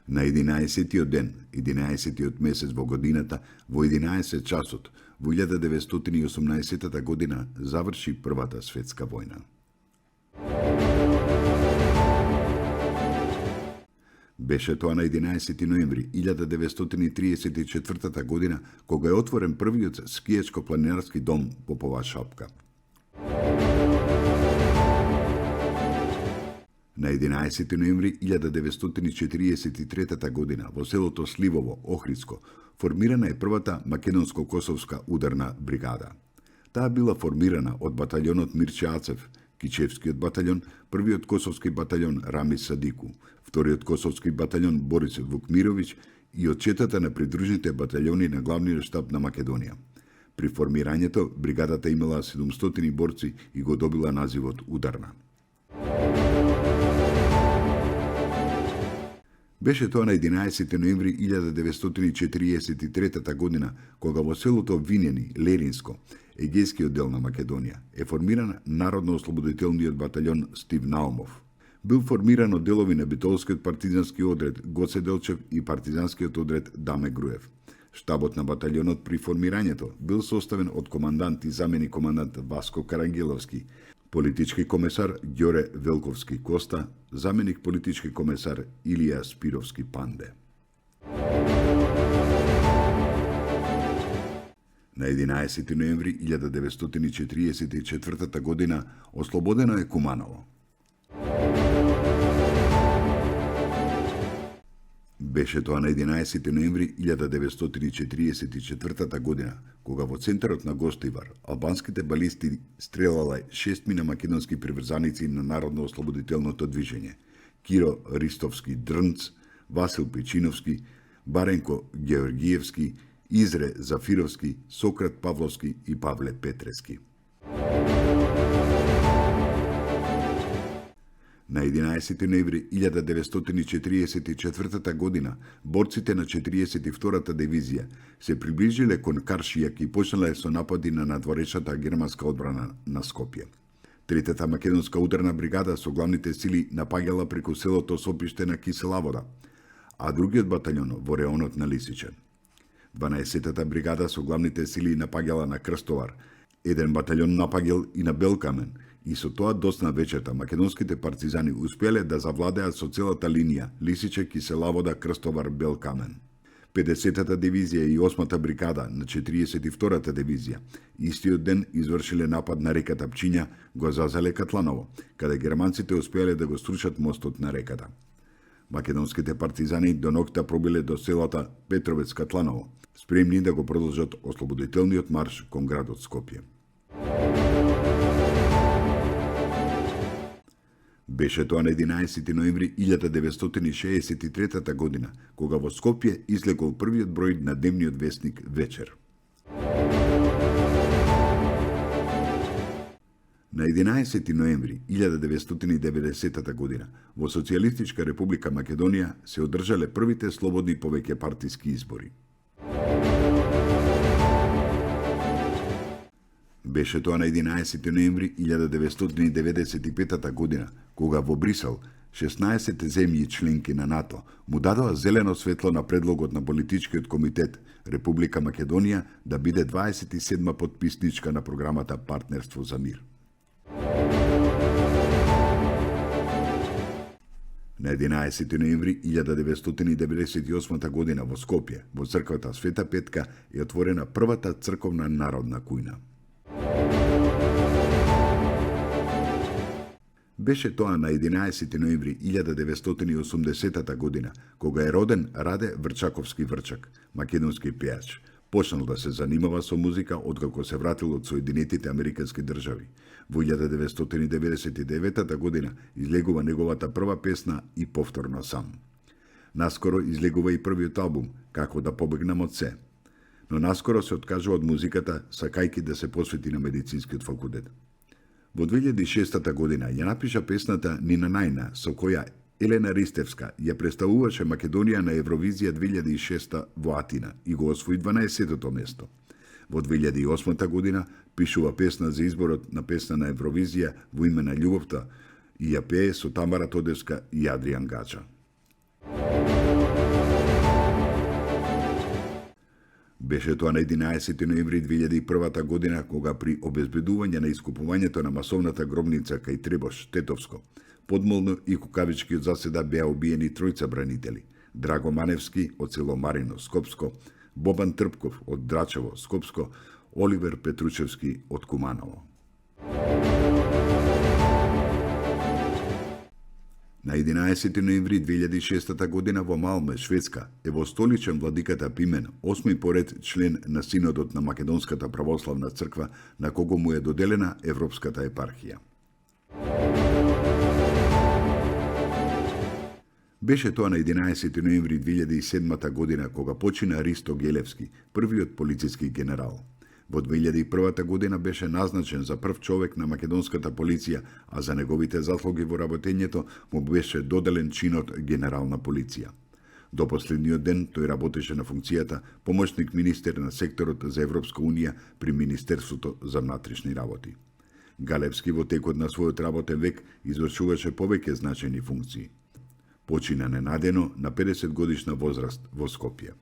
На 11-тиот ден, 11-тиот месец во годината, во 11 часот, во 1918 година заврши Првата светска војна. Беше тоа на 11 ноември 1934 година, кога е отворен првиот скијачко-планинарски дом Попова шапка. На 11 ноември 1943 година во селото Сливово, Охридско, формирана е првата македонско-косовска ударна бригада. Таа била формирана од баталјонот Мирче Ацев, Кичевскиот баталјон, првиот косовски баталјон Рамис Садику, вториот косовски баталјон Борис Вукмировиќ и од четата на придружните баталјони на главниот штаб на Македонија. При формирањето бригадата имала 700 борци и го добила називот Ударна. Беше тоа на 11 ноември 1943 година, кога во селото Винени, Леринско, егејскиот дел на Македонија, е формиран Народно-ослободителниот баталјон Стив Наумов. Бил формиран од делови на битолскиот партизански одред Гоце Делчев и партизанскиот одред Даме Груев. Штабот на баталјонот при формирањето бил составен од командант и заменик командант Васко Карангеловски, политички комесар Ѓоре Велковски Коста, заменик политички комесар Илија Спировски Панде. На 11 ноември 1944 година ослободено е Куманово. Беше тоа на 11 ноември 1944 година, кога во центарот на Гостивар албанските балисти стрелале 6 мина македонски приврзаници на Народно-ослободителното движење: Киро Ристовски Дрнц, Васил Печиновски, Баренко Георгиевски, Изре Зафировски, Сократ Павловски и Павле Петрески. На 11 ноември 1944 година борците на 42-та дивизија се приближиле кон Каршијак и почнале со напади на надворешната германска одбрана на Скопје. Третата македонска ударна бригада со главните сили напаѓала преку селото Сопиште на Кисела вода, а другиот баталјон во реонот на Лисиче. 12-та бригада со главните сили напаѓала на Крстовар, еден баталјон напаѓал и на Белкамен, и со тоа досна вечерта македонските партизани успеле да завладеат со целата линија Лисиче, Кисела вода, Крстовар, Белкамен. 50-та дивизија и 8-та бригада на 42-та дивизија истиот ден извршиле напад на реката Пчиња, го зазеле Катланово, каде германците успеале да го струшат мостот на реката. Македонските партизани до ноќта пробиле до селата Петровец Катланово, спремни да го продолжат ослободителниот марш кон градот Скопје. Беше тоа на 11 ноември 1963 година, кога во Скопје излегол првиот број на дневниот весник Вечер. На 11 ноември 1990 година во Социјалистичка република Македонија се одржале првите слободни повеќе партиски избори. Беше тоа на 11 ноември 1995 година, кога во Брисел 16 земји членки на НАТО му дадоа зелено светло на предлогот на политичкиот комитет Република Македонија да биде 27-ма потписничка на програмата Партнерство за мир. На 11 ноември 1998 година во Скопје, во црквата Света Петка, е отворена првата црковна народна кујна. Беше тоа на 11 ноември 1980 година, кога е роден Раде Врчаковски Врчак, македонски пејач. Почнал да се занимава со музика откако се вратил од Соединетите Американски држави. Во 1999 година излегува неговата прва песна И повторно сам. Наскоро излегува и првиот албум Како да побегнам од се. Но наскоро се откажува од музиката, сакајки да се посвети на медицинскиот факултет. Во 2006 година ја напиша песната Нина Најна, со која Елена Ристевска ја представуваше Македонија на Евровизија 2006 во Атина и го освои 12-тото место. Во 2008 година пишува песна за изборот на песна на Евровизија Во име на љубовта и ја пее со Тамара Тодевска и Адријан Гача. Беше тоа на 11 ноември 2001 година, кога при обезбедување на искупувањето на масовната гробница кај Требош, Тетовско, подмолно и кукавички од заседа беа убиени тројца бранители: Драго Маневски од село Марино, Скопско, Бобан Трпков од Драчево, Скопско, Оливер Петручевски од Куманово. На 11 ноември 2006 година во Малме, Шведска, е востоличен владиката Пимен, 8ми поред член на Синодот на Македонската православна црква, на кого му е доделена Европската епархија. Беше тоа на 11 ноември 2007 година кога почина Ристо Гелевски, првиот полициски генерал. Во 2001 година беше назначен за прв човек на македонската полиција, а за неговите заслуги во работењето му беше доделен чинот генерал на полиција. До последниот ден тој работеше на функцијата помошник министер на секторот за Европска унија при Министерството за внатрешни работи. Галевски во текот на својот работен век извршуваше повеќе значајни функции. Почина ненадено на 50 годишна возраст во Скопје.